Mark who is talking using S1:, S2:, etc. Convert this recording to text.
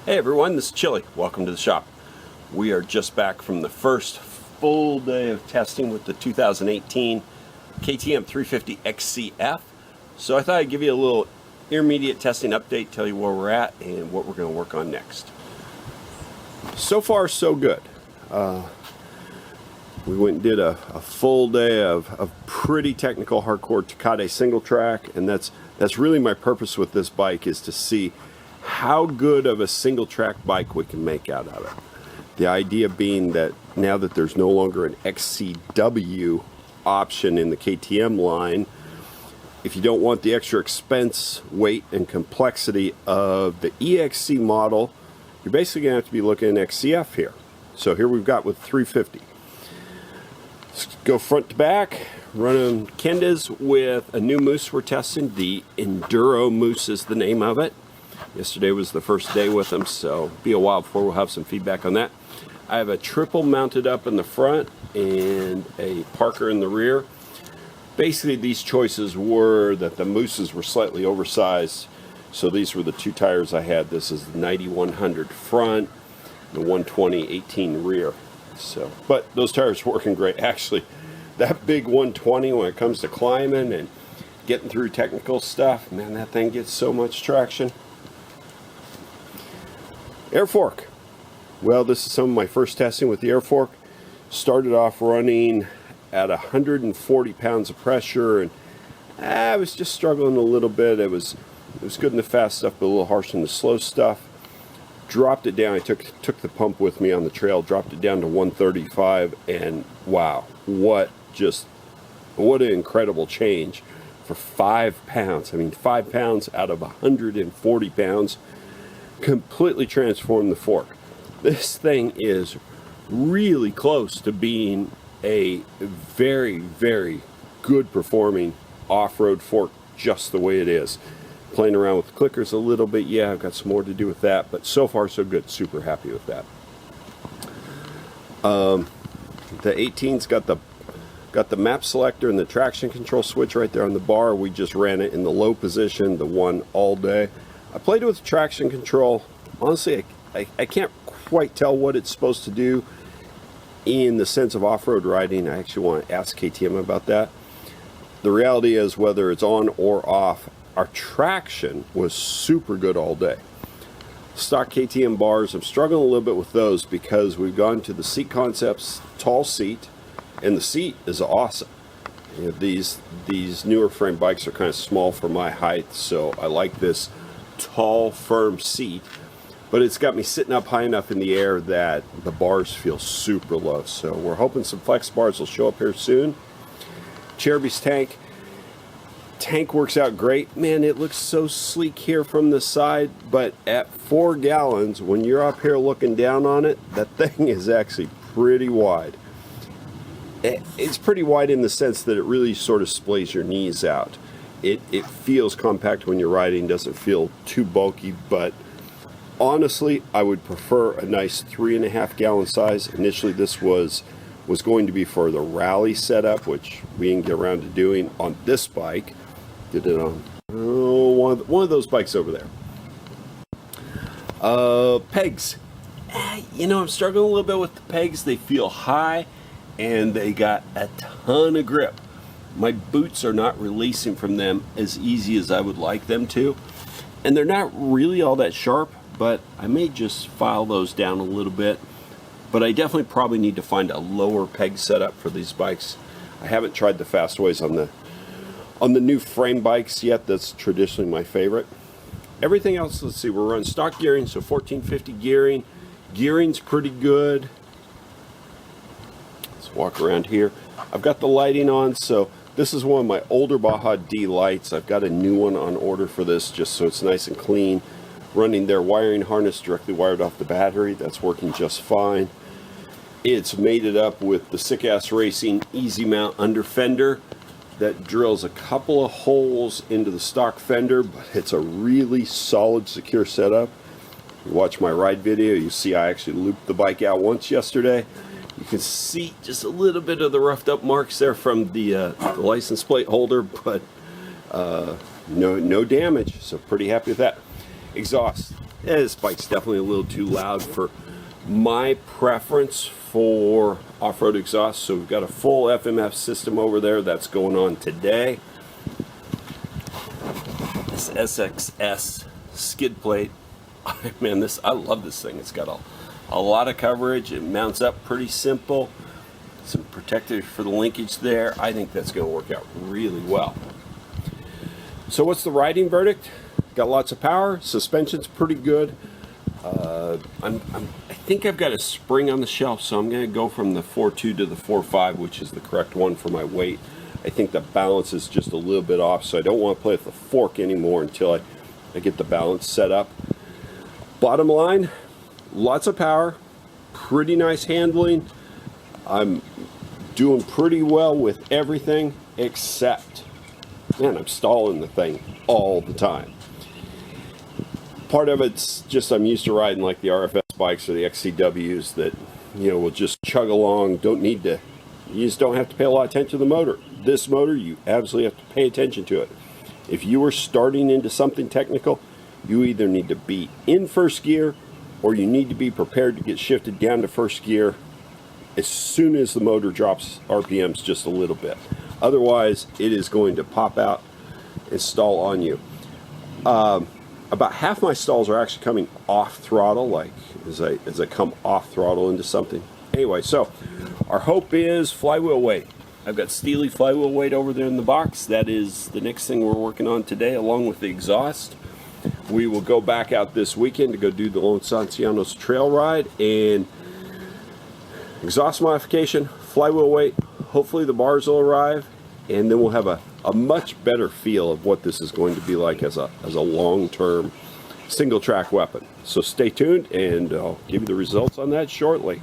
S1: Hey everyone, this is Chili. Welcome to the shop. We are just back from the first full day of testing with the 2018 KTM 350 XCF. So I thought I'd give you a little intermediate testing update, tell you where we're at and what we're going to work on next. So far, so good. We went and did a full day of pretty technical hardcore Takate single track, and that's really my purpose with this bike, is to see how good of a single track bike we can make out of it. The idea being that now that there's no longer an XCW option in the KTM line, if you don't want the extra expense, weight, and complexity of the EXC model, you're basically going to have to be looking at XCF here. So here we've got with 350. Let's go front to back, running Kendas with a new moose we're testing. The Enduro Moose is the name of it. Yesterday was the first day with them, so be a while before we'll have some feedback on that. I have a triple mounted up in the front and a Parker in the rear. Basically, these choices were that the mooses were slightly oversized, so these were the two tires I had. This is the 9100 front, the 120/18 rear. So, but those tires are working great. Actually, that big 120, when it comes to climbing and getting through technical stuff, man, that thing gets so much traction. Air fork. Well, this is some of my first testing with the air fork. Started off running at 140 pounds of pressure, and I was just struggling a little bit. It was good in the fast stuff, but a little harsh in the slow stuff. Dropped it down. I took the pump with me on the trail, dropped it down to 135, and wow, what an incredible change for 5 pounds. I mean, 5 pounds out of 140 pounds. Completely transformed the fork. This thing is really close to being a very, very good performing off-road fork, just the way it is. Playing around with the clickers a little bit, yeah, I've got some more to do with that, but so far so good. Super happy with that. The 18's got the map selector and the traction control switch right there on the bar. We just ran it in the low position, the one all day. I played with traction control. Honestly, I can't quite tell what it's supposed to do in the sense of off-road riding. I actually want to ask KTM about that. The reality is, whether it's on or off, our traction was super good all day. Stock KTM bars, I'm struggling a little bit with those because we've gone to the Seat Concepts tall seat, and the seat is awesome. You know, these newer frame bikes are kind of small for my height, so I like this tall, firm seat, but it's got me sitting up high enough in the air that the bars feel super low. So we're hoping some flex bars will show up here soon. Cheruby's tank works out great. Man, it looks so sleek here from the side, but at 4 gallons, when you're up here looking down on it, that thing is actually pretty wide. It's pretty wide in the sense that it really sort of splays your knees out. It feels compact when you're riding, doesn't feel too bulky, but honestly, I would prefer a nice 3.5 gallon size. Initially, this was going to be for the rally setup, which we didn't get around to doing on this bike. Did it on one of those bikes over there. Pegs. You know, I'm struggling a little bit with the pegs. They feel high, and they got a ton of grip. My boots are not releasing from them as easy as I would like them to. And they're not really all that sharp, but I may just file those down a little bit. But I definitely probably need to find a lower peg setup for these bikes. I haven't tried the Fastways on the new frame bikes yet. That's traditionally my favorite. Everything else, let's see, we're running stock gearing, so 1450 gearing. Gearing's pretty good. Let's walk around here. I've got the lighting on, so this is one of my older Baja D lights. I've got a new one on order for this, just so it's nice and clean. Running their wiring harness directly wired off the battery. That's working just fine. It's mated up with the Sick Ass Racing Easy Mount under fender that drills a couple of holes into the stock fender, but it's a really solid, secure setup. If you watch my ride video, you see I actually looped the bike out once yesterday. You can see just a little bit of the roughed up marks there from the license plate holder, but no damage, so pretty happy with that. Exhaust. This bike's definitely a little too loud for my preference for off-road exhaust. So we've got a full FMF system over there that's going on today. This SXS skid plate, man, I love this thing. It's got a lot of coverage. It mounts up pretty simple. Some protectors for the linkage there. I think that's going to work out really well. So what's the riding verdict? Got lots of power. Suspension's pretty good. I think I've got a spring on the shelf, so I'm going to go from the 4.2 to the 4.5, which is the correct one for my weight. I think the balance is just a little bit off, so I don't want to play with the fork anymore until I get the balance set up. Bottom line, lots of power, pretty nice handling. I'm doing pretty well with everything except, man, I'm stalling the thing all the time. Part of it's just I'm used to riding like the RFS bikes or the XCWs that, you know, will just chug along. You just don't have to pay a lot of attention to the motor. This motor, you absolutely have to pay attention to it. If you are starting into something technical, you either need to be in first gear or you need to be prepared to get shifted down to first gear as soon as the motor drops RPMs just a little bit. Otherwise, it is going to pop out and stall on you. About half my stalls are actually coming off throttle, like as I come off throttle into something. Anyway, so our hope is flywheel weight. I've got Steely flywheel weight over there in the box. That is the next thing we're working on today, along with the exhaust. We will go back out this weekend to go do the Los Ancianos trail ride and exhaust modification, flywheel weight. Hopefully the bars will arrive, and then we'll have a much better feel of what this is going to be like as a long-term single track weapon. So stay tuned, and I'll give you the results on that shortly.